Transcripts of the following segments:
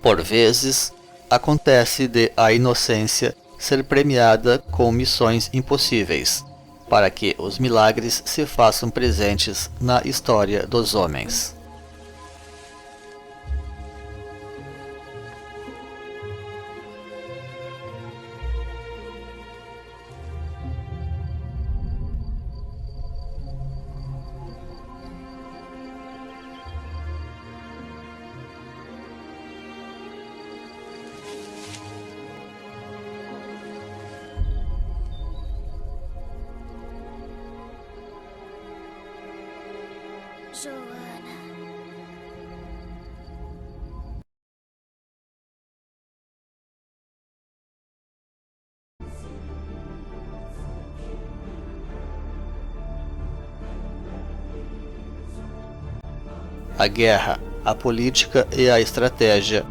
Por vezes, acontece de a inocência ser premiada com missões impossíveis, para que os milagres se façam presentes na história dos homens. Joana. A guerra, a política e a estratégia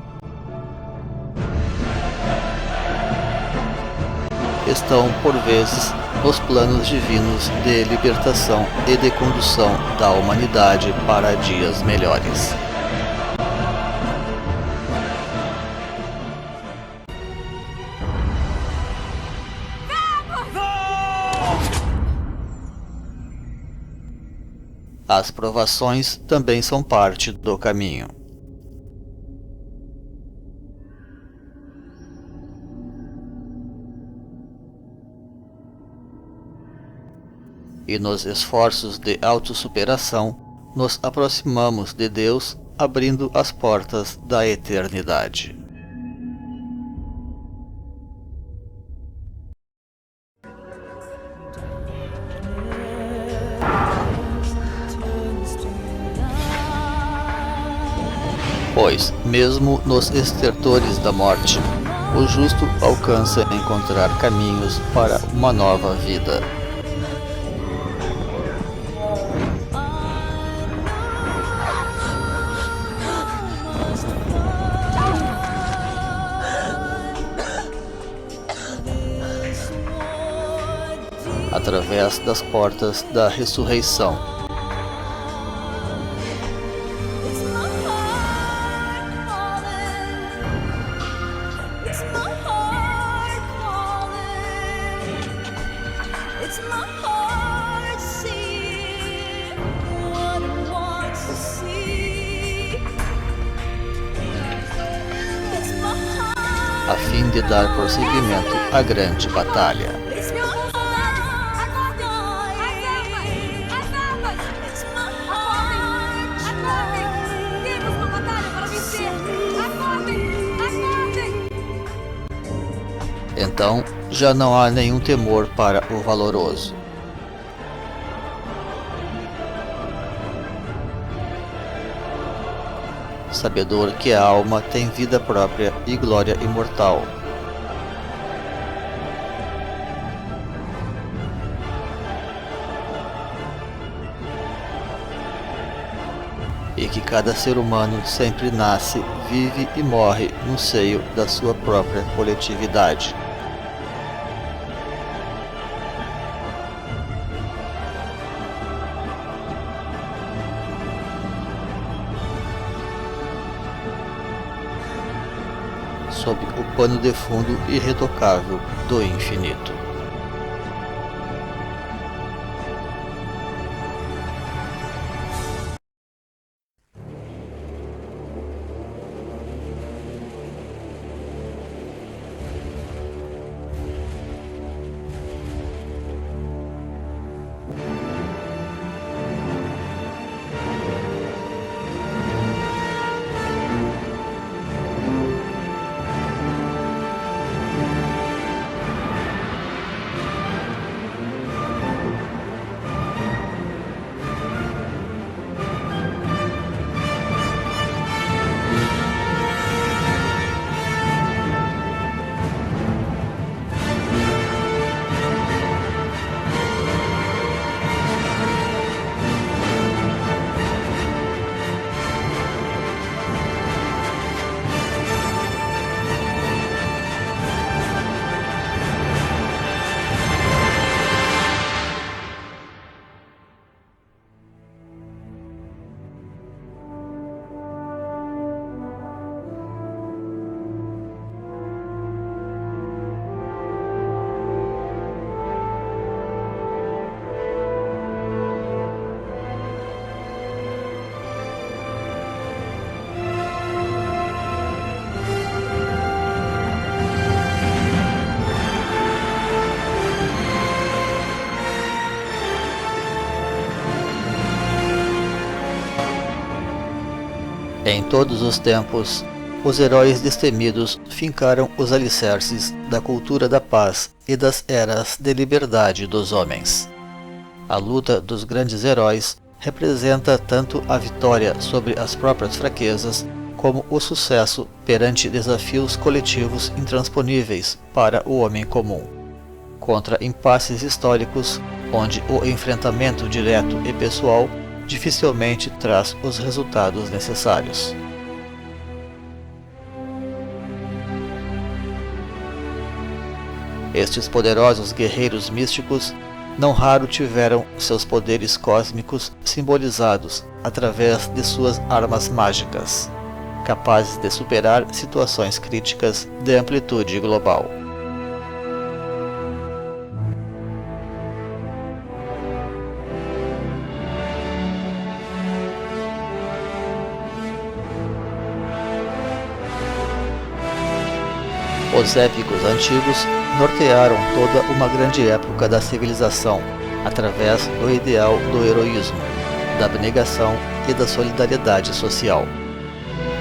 estão, por vezes, nos planos divinos de libertação e de condução da humanidade para dias melhores. As provações também são parte do caminho. E nos esforços de autossuperação, nos aproximamos de Deus, abrindo as portas da eternidade. Pois, mesmo nos estertores da morte, o justo alcança encontrar caminhos para uma nova vida. Através das portas da ressurreição. A fim de dar prosseguimento à grande batalha. Então, já não há nenhum temor para o valoroso. Sabedor que a alma tem vida própria e glória imortal. E que cada ser humano sempre nasce, vive e morre no seio da sua própria coletividade. Sob o pano de fundo irretocável do infinito. todos os tempos, os heróis destemidos fincaram os alicerces da cultura da paz e das eras de liberdade dos homens. A luta dos grandes heróis representa tanto a vitória sobre as próprias fraquezas, como o sucesso perante desafios coletivos intransponíveis para o homem comum, contra impasses históricos, onde o enfrentamento direto e pessoal dificilmente traz os resultados necessários. Estes poderosos guerreiros místicos não raro tiveram seus poderes cósmicos simbolizados através de suas armas mágicas, capazes de superar situações críticas de amplitude global. Os épicos antigos nortearam toda uma grande época da civilização, através do ideal do heroísmo, da abnegação e da solidariedade social.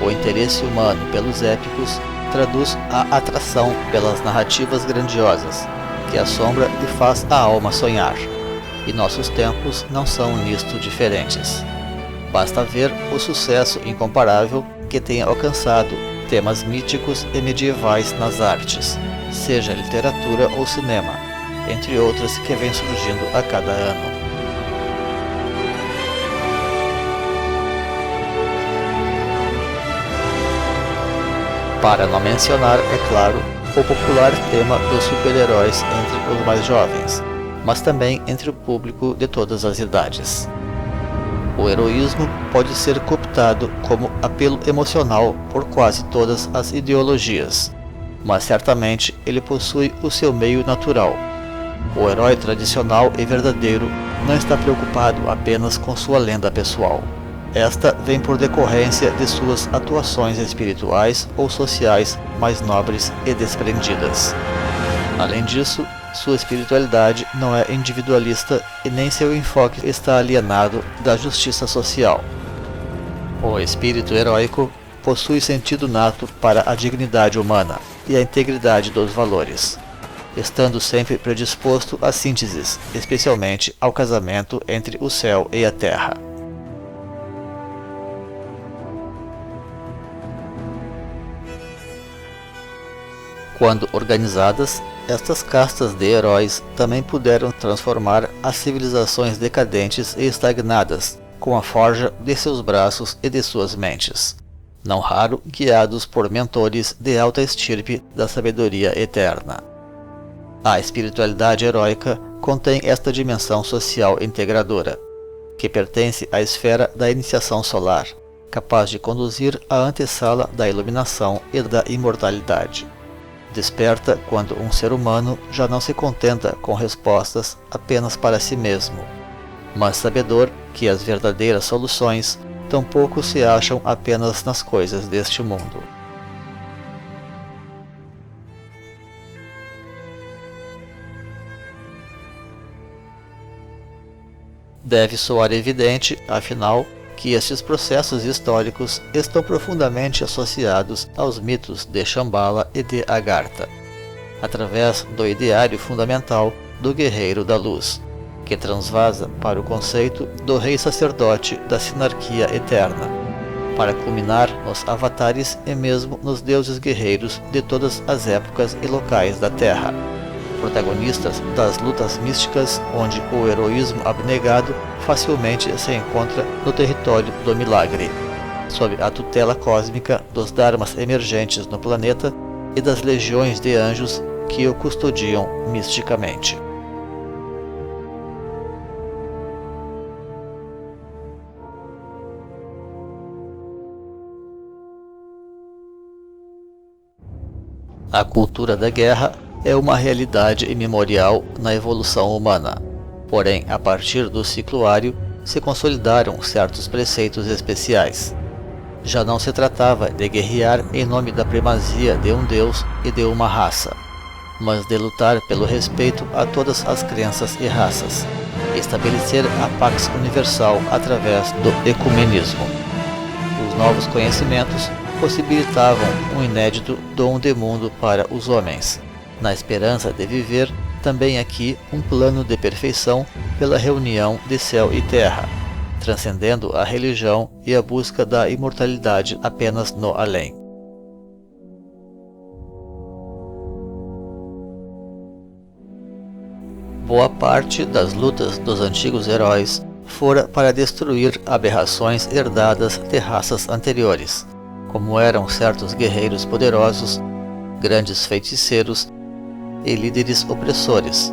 O interesse humano pelos épicos traduz a atração pelas narrativas grandiosas, que assombra e faz a alma sonhar, e nossos tempos não são nisto diferentes. Basta ver o sucesso incomparável que tem alcançado temas míticos e medievais nas artes, seja literatura ou cinema, entre outras que vêm surgindo a cada ano. Para não mencionar, é claro, o popular tema dos super-heróis entre os mais jovens, mas também entre o público de todas as idades. O heroísmo pode ser cooptado como apelo emocional por quase todas as ideologias, mas certamente ele possui o seu meio natural. O herói tradicional e verdadeiro não está preocupado apenas com sua lenda pessoal. Esta vem por decorrência de suas atuações espirituais ou sociais mais nobres e desprendidas. Além disso, sua espiritualidade não é individualista e nem seu enfoque está alienado da justiça social. O espírito heróico possui sentido nato para a dignidade humana e a integridade dos valores, estando sempre predisposto a sínteses, especialmente ao casamento entre o céu e a terra. Quando organizadas, estas castas de heróis também puderam transformar as civilizações decadentes e estagnadas com a forja de seus braços e de suas mentes, não raro guiados por mentores de alta estirpe da sabedoria eterna. A espiritualidade heróica contém esta dimensão social integradora, que pertence à esfera da iniciação solar, capaz de conduzir à antessala da iluminação e da imortalidade. Desperta quando um ser humano já não se contenta com respostas apenas para si mesmo, mas sabedor que as verdadeiras soluções tampouco se acham apenas nas coisas deste mundo. Deve soar evidente, afinal, que estes processos históricos estão profundamente associados aos mitos de Shambhala e de Agartha, através do ideário fundamental do Guerreiro da Luz, que transvasa para o conceito do Rei Sacerdote da Sinarquia Eterna, para culminar nos avatares e mesmo nos deuses guerreiros de todas as épocas e locais da Terra, protagonistas das lutas místicas onde o heroísmo abnegado facilmente se encontra no território do milagre, sob a tutela cósmica dos dharmas emergentes no planeta e das legiões de anjos que o custodiam misticamente. A cultura da guerra é uma realidade imemorial na evolução humana. Porém, a partir do cicloário, se consolidaram certos preceitos especiais. Já não se tratava de guerrear em nome da primazia de um deus e de uma raça, mas de lutar pelo respeito a todas as crenças e raças, e estabelecer a Pax Universal através do ecumenismo. Os novos conhecimentos possibilitavam um inédito dom de mundo para os homens, na esperança de viver também aqui um plano de perfeição pela reunião de céu e terra, transcendendo a religião e a busca da imortalidade apenas no além. Boa parte das lutas dos antigos heróis fora para destruir aberrações herdadas de raças anteriores, como eram certos guerreiros poderosos, grandes feiticeiros e líderes opressores,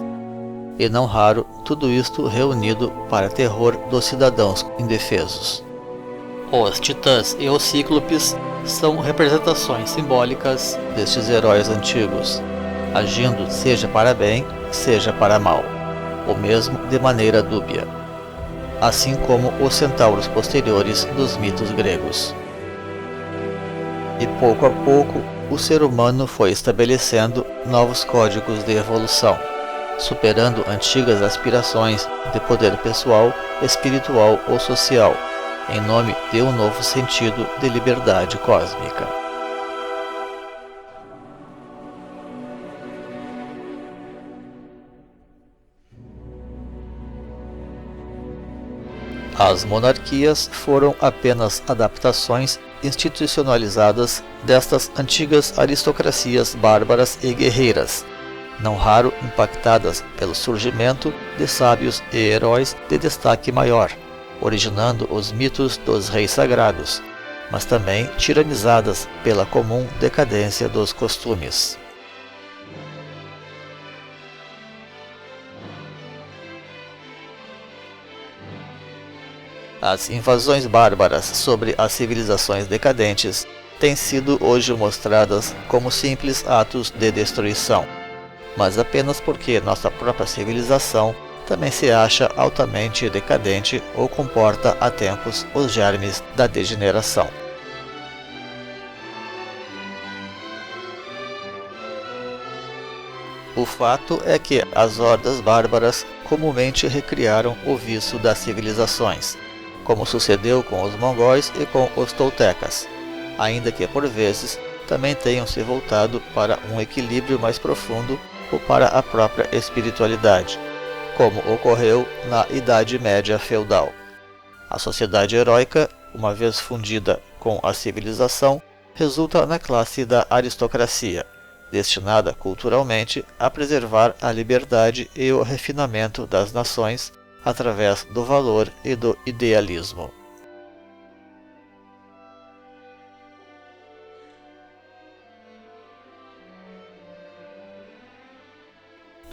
e não raro tudo isto reunido para terror dos cidadãos indefesos. Os titãs e os cíclopes são representações simbólicas destes heróis antigos, agindo seja para bem, seja para mal, ou mesmo de maneira dúbia, assim como os centauros posteriores dos mitos gregos. E pouco a pouco, o ser humano foi estabelecendo novos códigos de evolução, superando antigas aspirações de poder pessoal, espiritual ou social, em nome de um novo sentido de liberdade cósmica. As monarquias foram apenas adaptações institucionalizadas destas antigas aristocracias bárbaras e guerreiras, não raro impactadas pelo surgimento de sábios e heróis de destaque maior, originando os mitos dos reis sagrados, mas também tiranizadas pela comum decadência dos costumes. As invasões bárbaras sobre as civilizações decadentes têm sido hoje mostradas como simples atos de destruição, mas apenas porque nossa própria civilização também se acha altamente decadente ou comporta há tempos os germes da degeneração. O fato é que as hordas bárbaras comumente recriaram o vício das civilizações, como sucedeu com os mongóis e com os toltecas, ainda que por vezes também tenham se voltado para um equilíbrio mais profundo ou para a própria espiritualidade, como ocorreu na Idade Média feudal. A sociedade heróica, uma vez fundida com a civilização, resulta na classe da aristocracia, destinada culturalmente a preservar a liberdade e o refinamento das nações através do valor e do idealismo.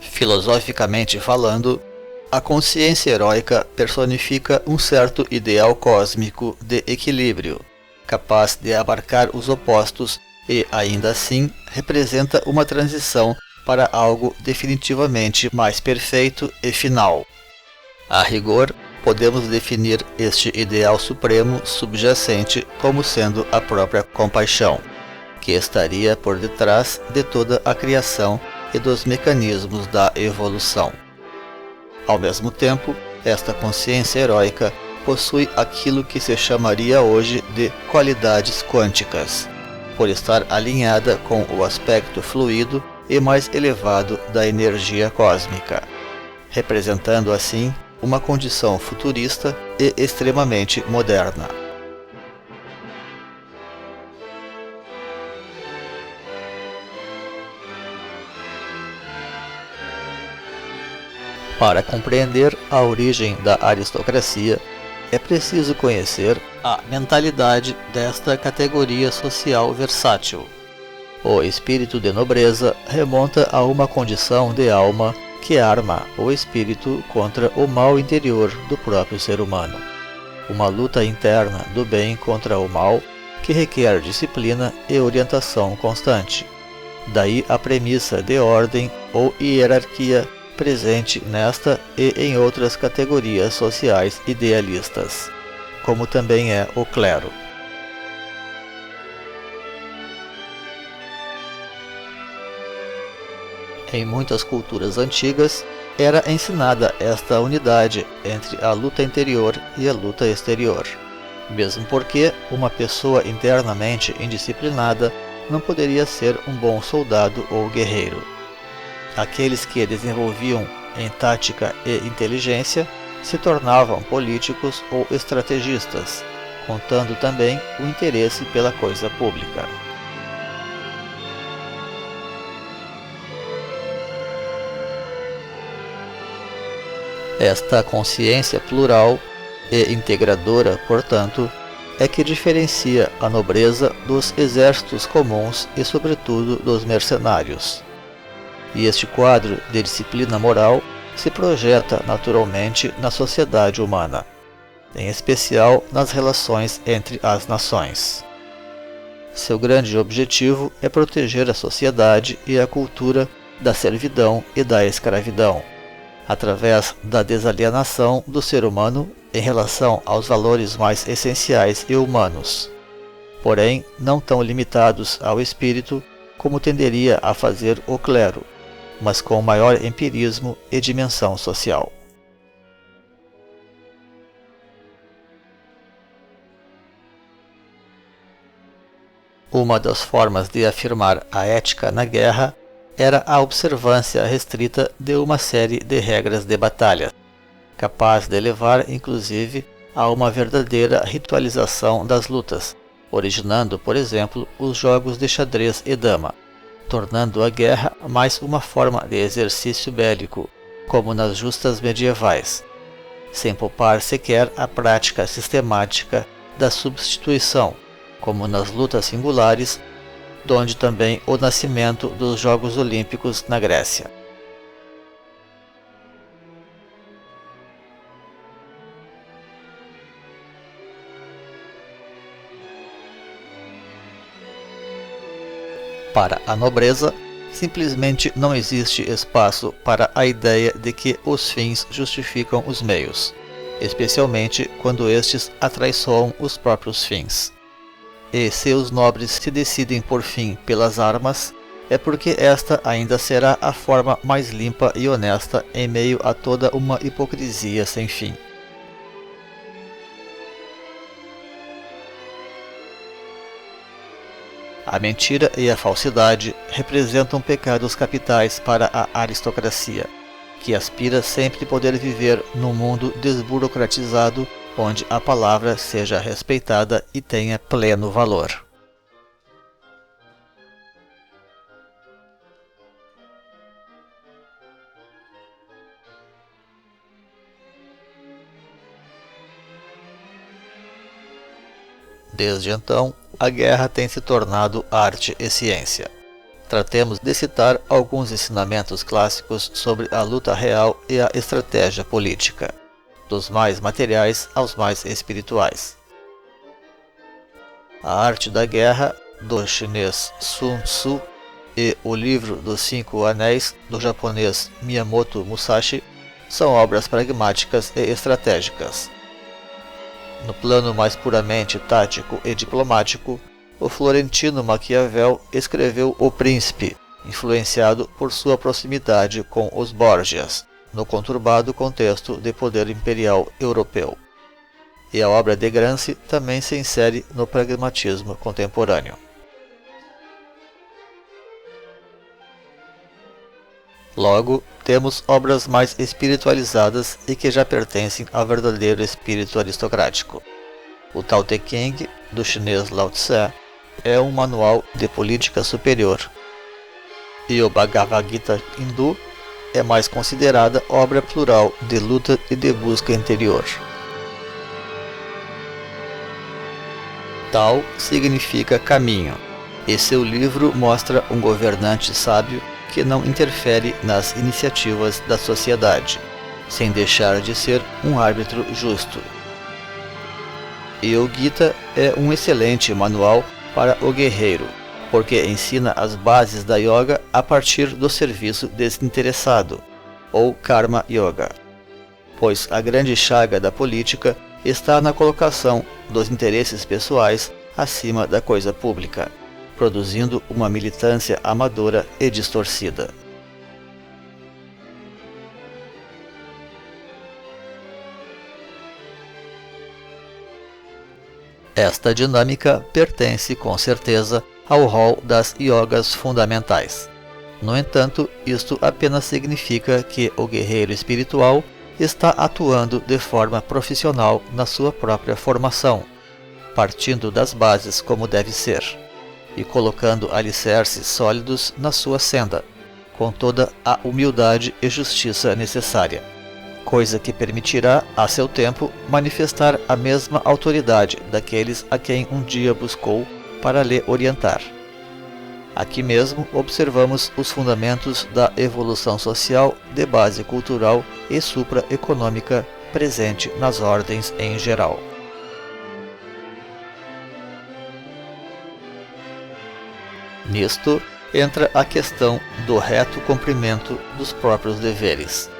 Filosoficamente falando, a consciência heróica personifica um certo ideal cósmico de equilíbrio, capaz de abarcar os opostos e, ainda assim, representa uma transição para algo definitivamente mais perfeito e final. A rigor, podemos definir este ideal supremo subjacente como sendo a própria compaixão, que estaria por detrás de toda a criação e dos mecanismos da evolução. Ao mesmo tempo, esta consciência heróica possui aquilo que se chamaria hoje de qualidades quânticas, por estar alinhada com o aspecto fluido e mais elevado da energia cósmica, representando assim uma condição futurista e extremamente moderna. Para compreender a origem da aristocracia, é preciso conhecer a mentalidade desta categoria social versátil. O espírito de nobreza remonta a uma condição de alma que arma o espírito contra o mal interior do próprio ser humano. Uma luta interna do bem contra o mal que requer disciplina e orientação constante. Daí a premissa de ordem ou hierarquia presente nesta e em outras categorias sociais idealistas, como também é o clero. Em muitas culturas antigas, era ensinada esta unidade entre a luta interior e a luta exterior. mesmo porque uma pessoa internamente indisciplinada não poderia ser um bom soldado ou guerreiro. Aqueles que desenvolviam em tática e inteligência se tornavam políticos ou estrategistas, contando também o interesse pela coisa pública. Esta consciência plural e integradora, portanto, é que diferencia a nobreza dos exércitos comuns e, sobretudo, dos mercenários. E este quadro de disciplina moral se projeta naturalmente na sociedade humana, em especial nas relações entre as nações. Seu grande objetivo é proteger a sociedade e a cultura da servidão e da escravidão, através da desalienação do ser humano em relação aos valores mais essenciais e humanos, porém não tão limitados ao espírito como tenderia a fazer o clero, mas com maior empirismo e dimensão social. Uma das formas de afirmar a ética na guerra era a observância restrita de uma série de regras de batalha, capaz de levar, inclusive, a uma verdadeira ritualização das lutas, originando, por exemplo, os jogos de xadrez e dama, tornando a guerra mais uma forma de exercício bélico, como nas justas medievais, sem poupar sequer a prática sistemática da substituição, como nas lutas singulares, donde também o nascimento dos Jogos Olímpicos na Grécia. Para a nobreza, simplesmente não existe espaço para a ideia de que os fins justificam os meios, especialmente quando estes atraiçoam os próprios fins. E se os nobres se decidem por fim pelas armas, é porque esta ainda será a forma mais limpa e honesta em meio a toda uma hipocrisia sem fim. A mentira e a falsidade representam pecados capitais para a aristocracia, que aspira sempre poder viver num mundo desburocratizado onde a palavra seja respeitada e tenha pleno valor. Desde então, a guerra tem se tornado arte e ciência. Tratemos de citar alguns ensinamentos clássicos sobre a luta real e a estratégia política, dos mais materiais aos mais espirituais. A Arte da Guerra, do chinês Sun Tzu, e O Livro dos Cinco Anéis, do japonês Miyamoto Musashi, são obras pragmáticas e estratégicas. No plano mais puramente tático e diplomático, o florentino Maquiavel escreveu O Príncipe, influenciado por sua proximidade com os Borgias, no conturbado contexto de poder imperial europeu. E a obra de Gramsci também se insere no pragmatismo contemporâneo. Logo, temos obras mais espiritualizadas e que já pertencem ao verdadeiro espírito aristocrático. O Tao Te Ching, do chinês Lao Tse, é um manual de política superior. E o Bhagavad Gita hindu é mais considerada obra plural de luta e de busca interior. Tao significa caminho, e seu livro mostra um governante sábio que não interfere nas iniciativas da sociedade, sem deixar de ser um árbitro justo. E o Gita é um excelente manual para o guerreiro, porque ensina as bases da yoga a partir do serviço desinteressado, ou Karma Yoga. Pois a grande chaga da política está na colocação dos interesses pessoais acima da coisa pública, produzindo uma militância amadora e distorcida. Esta dinâmica pertence com certeza ao rol das yogas fundamentais. No entanto, isto apenas significa que o guerreiro espiritual está atuando de forma profissional na sua própria formação, partindo das bases como deve ser, e colocando alicerces sólidos na sua senda, com toda a humildade e justiça necessária, coisa que permitirá, a seu tempo, manifestar a mesma autoridade daqueles a quem um dia buscou para lhe orientar. Aqui mesmo observamos os fundamentos da evolução social de base cultural e supraeconômica presente nas ordens em geral. Nisto entra a questão do reto cumprimento dos próprios deveres.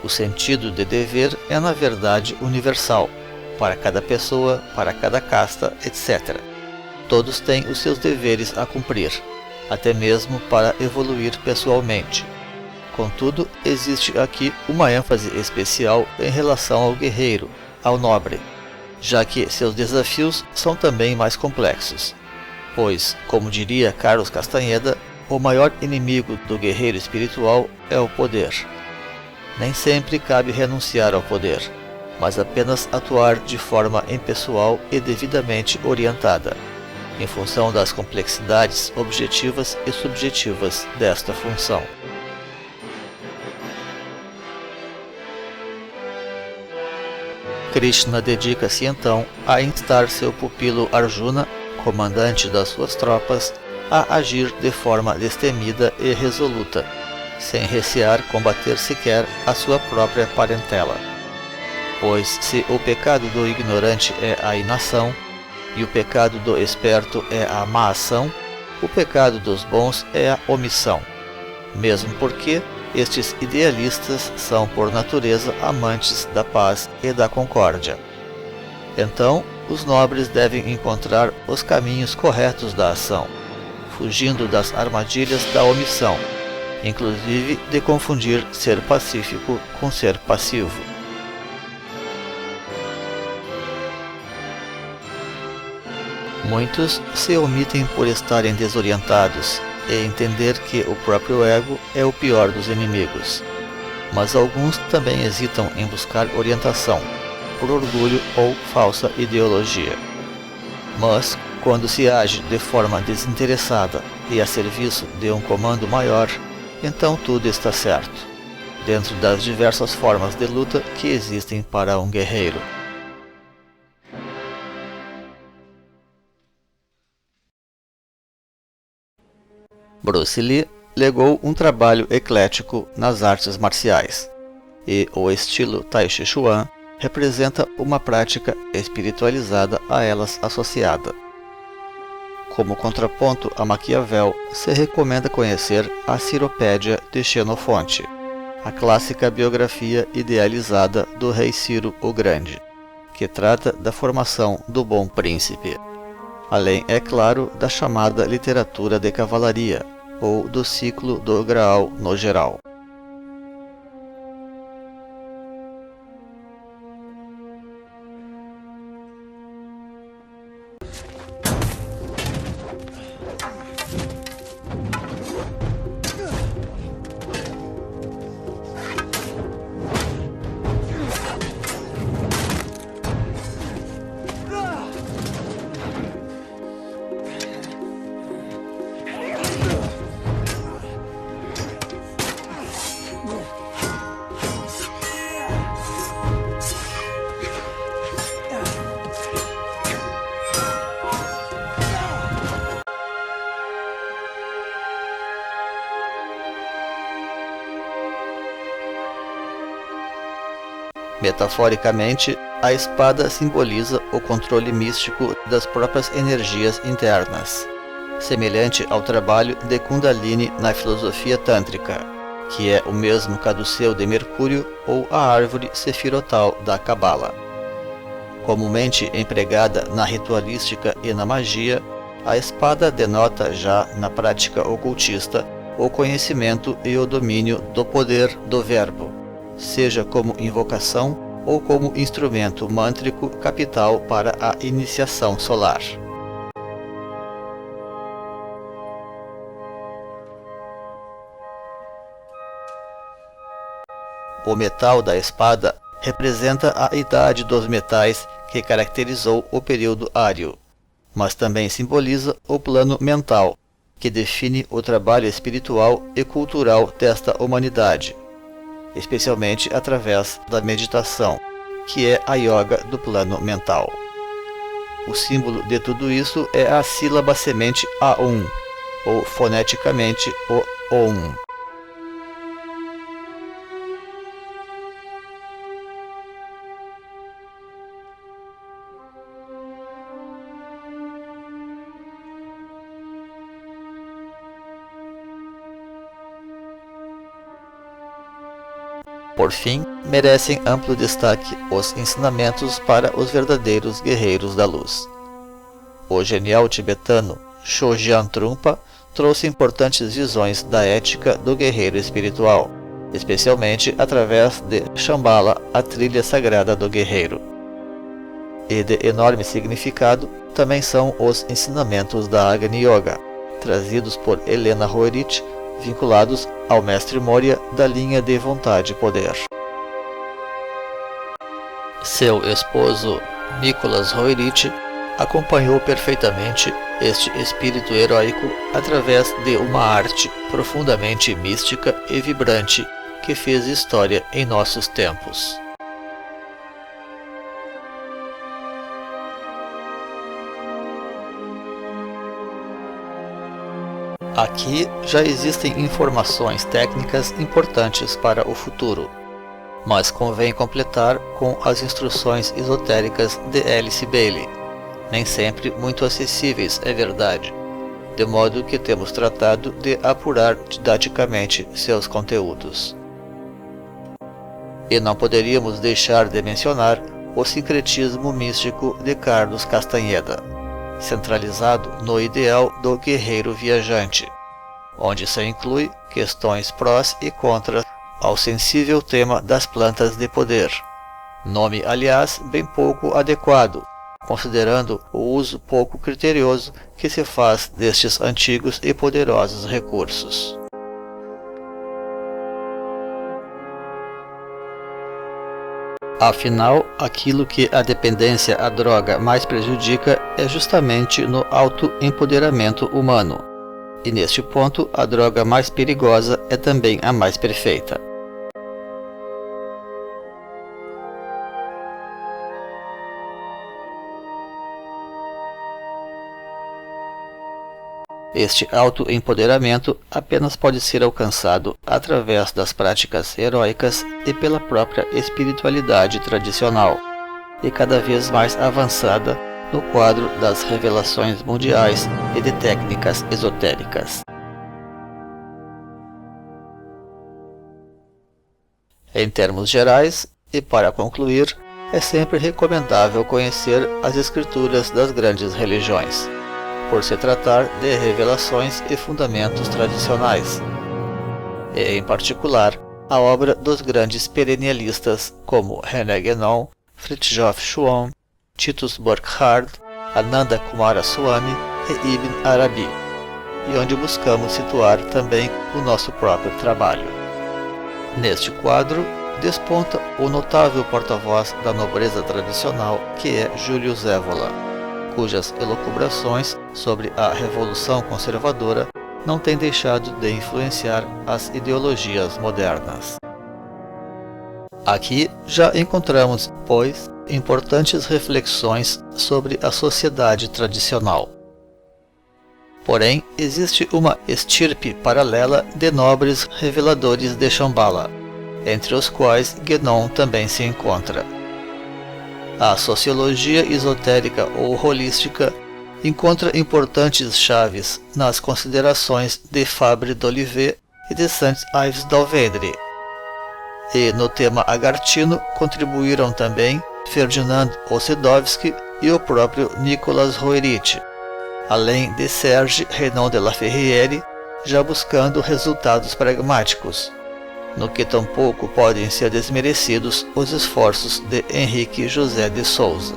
O sentido de dever é, na verdade, universal, para cada pessoa, para cada casta, etc. Todos têm os seus deveres a cumprir, até mesmo para evoluir pessoalmente. Contudo, existe aqui uma ênfase especial em relação ao guerreiro, ao nobre, já que seus desafios são também mais complexos. Pois, como diria Carlos Castaneda, o maior inimigo do guerreiro espiritual é o poder. Nem sempre cabe renunciar ao poder, mas apenas atuar de forma impessoal e devidamente orientada, em função das complexidades objetivas e subjetivas desta função. Krishna dedica-se então a instar seu pupilo Arjuna, comandante das suas tropas, a agir de forma destemida e resoluta, sem recear combater sequer a sua própria parentela. Pois se o pecado do ignorante é a inação, e o pecado do esperto é a má ação, o pecado dos bons é a omissão, mesmo porque estes idealistas são por natureza amantes da paz e da concórdia. Então, os nobres devem encontrar os caminhos corretos da ação, fugindo das armadilhas da omissão, inclusive de confundir ser pacífico com ser passivo. Muitos se omitem por estarem desorientados e entender que o próprio ego é o pior dos inimigos, mas alguns também hesitam em buscar orientação, por orgulho ou falsa ideologia. Mas, quando se age de forma desinteressada e a serviço de um comando maior, então tudo está certo, dentro das diversas formas de luta que existem para um guerreiro. Bruce Lee legou um trabalho eclético nas artes marciais, e o estilo Tai Chi Chuan representa uma prática espiritualizada a elas associada. Como contraponto a Maquiavel, se recomenda conhecer a Ciropédia de Xenofonte, a clássica biografia idealizada do rei Ciro o Grande, que trata da formação do bom príncipe. Além, é claro, da chamada literatura de cavalaria, ou do ciclo do Graal no geral. Metaforicamente, a espada simboliza o controle místico das próprias energias internas, semelhante ao trabalho de Kundalini na filosofia tântrica, que é o mesmo caduceu de Mercúrio ou a árvore sefirotal da Cabala. Comumente empregada na ritualística e na magia, a espada denota já na prática ocultista o conhecimento e o domínio do poder do verbo, seja como invocação, ou como instrumento mântrico capital para a iniciação solar. O metal da espada representa a idade dos metais que caracterizou o período Áryo, mas também simboliza o plano mental, que define o trabalho espiritual e cultural desta humanidade, especialmente através da meditação, que é a yoga do plano mental. O símbolo de tudo isso é a sílaba semente Aum, ou foneticamente o Om. Por fim, merecem amplo destaque os ensinamentos para os verdadeiros guerreiros da luz. O genial tibetano Chogyam Trungpa trouxe importantes visões da ética do guerreiro espiritual, especialmente através de Shambhala, a trilha sagrada do guerreiro. E de enorme significado também são os ensinamentos da Agni Yoga, trazidos por Helena Roerich, vinculados ao mestre Moria da linha de vontade e poder. Seu esposo, Nicholas Roerich, acompanhou perfeitamente este espírito heróico através de uma arte profundamente mística e vibrante que fez história em nossos tempos. Aqui já existem informações técnicas importantes para o futuro, mas convém completar com as instruções esotéricas de Alice Bailey, nem sempre muito acessíveis, é verdade, de modo que temos tratado de apurar didaticamente seus conteúdos. E não poderíamos deixar de mencionar o sincretismo místico de Carlos Castanheda, centralizado no ideal do guerreiro viajante, onde se inclui questões prós e contras ao sensível tema das plantas de poder, nome aliás bem pouco adequado, considerando o uso pouco criterioso que se faz destes antigos e poderosos recursos. Afinal, aquilo que a dependência à droga mais prejudica é justamente no autoempoderamento humano. E neste ponto, a droga mais perigosa é também a mais perfeita. Este autoempoderamento apenas pode ser alcançado através das práticas heróicas e pela própria espiritualidade tradicional, e cada vez mais avançada no quadro das revelações mundiais e de técnicas esotéricas. Em termos gerais, e para concluir, é sempre recomendável conhecer as escrituras das grandes religiões, por se tratar de revelações e fundamentos tradicionais, e em particular a obra dos grandes perennialistas como René Guénon, Fridtjof Schuon, Titus Burckhardt, Ananda Kumara Swami e Ibn Arabi, e onde buscamos situar também o nosso próprio trabalho. Neste quadro, desponta o notável porta-voz da nobreza tradicional que é Júlio Zévola, cujas elucubrações sobre a Revolução Conservadora não têm deixado de influenciar as ideologias modernas. Aqui já encontramos, pois, importantes reflexões sobre a sociedade tradicional. Porém, existe uma estirpe paralela de nobres reveladores de Shambhala, entre os quais Guénon também se encontra. A sociologia esotérica ou holística encontra importantes chaves nas considerações de Fabre d'Olivet e de Saint-Ives d'Alvendre. E no tema agartino contribuíram também Ferdinand Ossedovski e o próprio Nicholas Roerich, além de Serge Renan de la Ferrière, já buscando resultados pragmáticos, no que tampouco podem ser desmerecidos os esforços de Henrique José de Souza.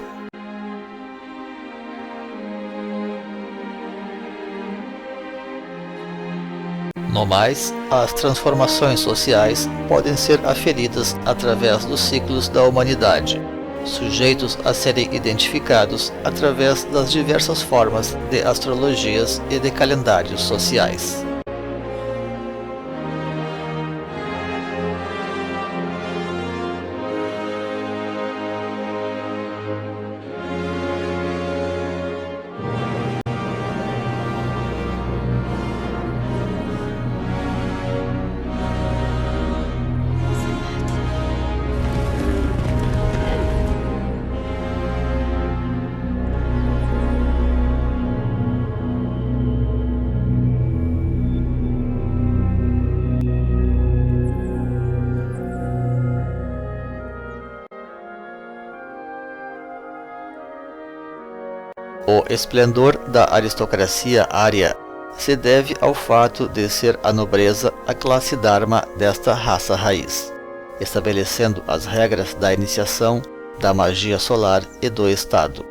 No mais, as transformações sociais podem ser aferidas através dos ciclos da humanidade, sujeitos a serem identificados através das diversas formas de astrologias e de calendários sociais. O esplendor da aristocracia ária se deve ao fato de ser a nobreza a classe dharma desta raça raiz, estabelecendo as regras da iniciação, da magia solar e do Estado.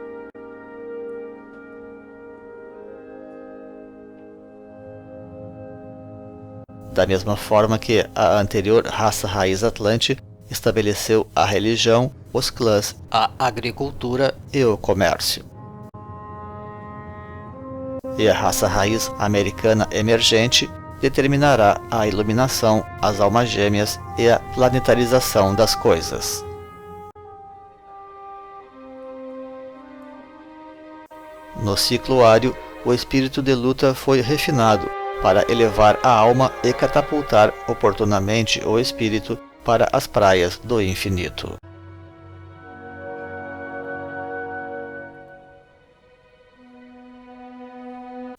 Da mesma forma que a anterior raça raiz atlante estabeleceu a religião, os clãs, a agricultura e o comércio. E a raça raiz americana emergente determinará a iluminação, as almas gêmeas e a planetarização das coisas. No ciclo ário, o espírito de luta foi refinado para elevar a alma e catapultar oportunamente o espírito para as praias do infinito.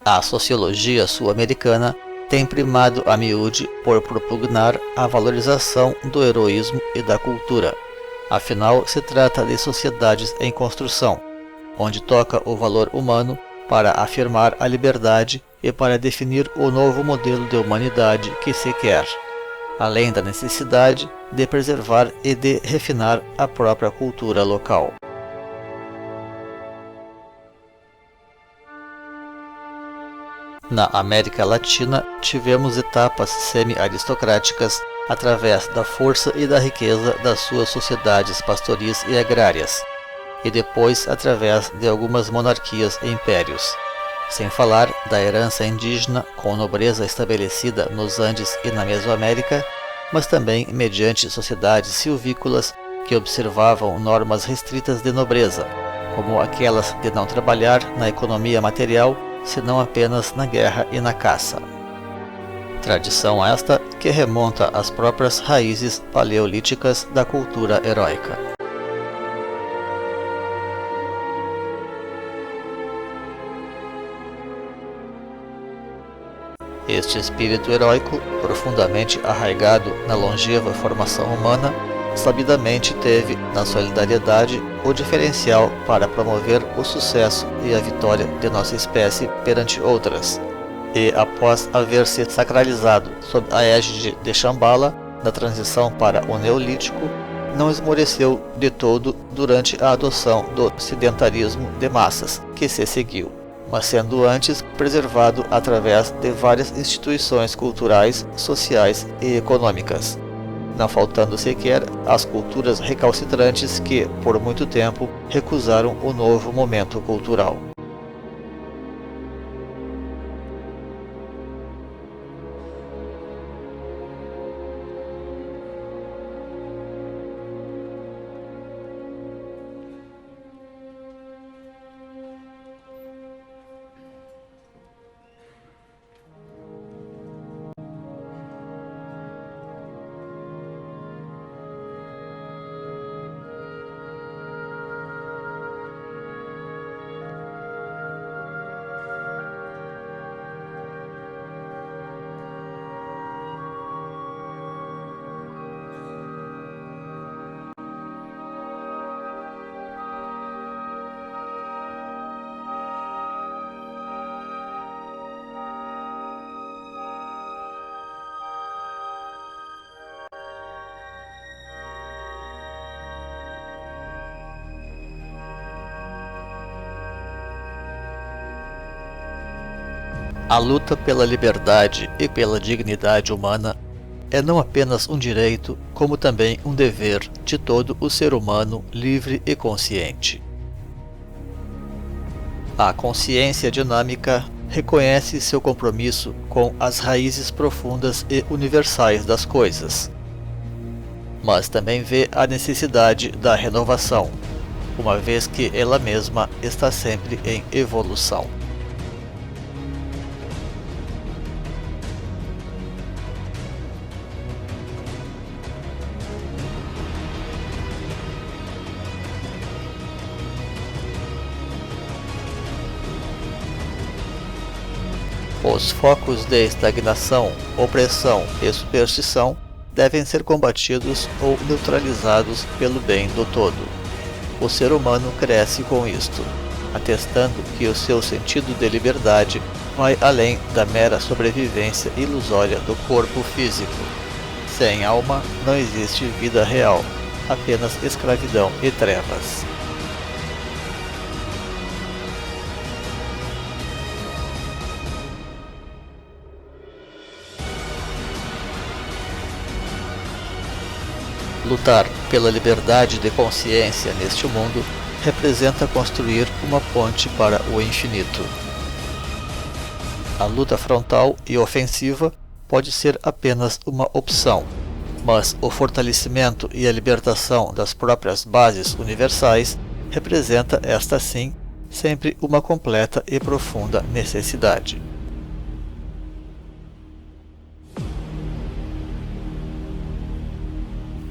A sociologia sul-americana tem primado a miúde por propugnar a valorização do heroísmo e da cultura. Afinal, se trata de sociedades em construção, onde toca o valor humano para afirmar a liberdade e para definir o novo modelo de humanidade que se quer, além da necessidade de preservar e de refinar a própria cultura local. Na América Latina, tivemos etapas semi-aristocráticas através da força e da riqueza das suas sociedades pastoris e agrárias, e depois através de algumas monarquias e impérios, sem falar da herança indígena com nobreza estabelecida nos Andes e na Mesoamérica, mas também mediante sociedades silvícolas que observavam normas restritas de nobreza, como aquelas de não trabalhar na economia material, senão apenas na guerra e na caça. Tradição esta que remonta às próprias raízes paleolíticas da cultura heróica. Este espírito heróico, profundamente arraigado na longeva formação humana, sabidamente teve, na solidariedade, o diferencial para promover o sucesso e a vitória de nossa espécie perante outras, e após haver se sacralizado sob a égide de Shambhala, na transição para o Neolítico, não esmoreceu de todo durante a adoção do sedentarismo de massas que se seguiu, mas sendo antes preservado através de várias instituições culturais, sociais e econômicas, não faltando sequer as culturas recalcitrantes que, por muito tempo, recusaram o novo momento cultural. A luta pela liberdade e pela dignidade humana é não apenas um direito, como também um dever de todo o ser humano livre e consciente. A consciência dinâmica reconhece seu compromisso com as raízes profundas e universais das coisas, mas também vê a necessidade da renovação, uma vez que ela mesma está sempre em evolução. Os focos de estagnação, opressão e superstição devem ser combatidos ou neutralizados pelo bem do todo. O ser humano cresce com isto, atestando que o seu sentido de liberdade vai além da mera sobrevivência ilusória do corpo físico. Sem alma não existe vida real, apenas escravidão e trevas. Lutar pela liberdade de consciência neste mundo representa construir uma ponte para o infinito. A luta frontal e ofensiva pode ser apenas uma opção, mas o fortalecimento e a libertação das próprias bases universais representa, esta sim, sempre uma completa e profunda necessidade.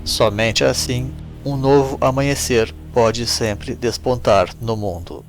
Somente assim, um novo amanhecer pode sempre despontar no mundo.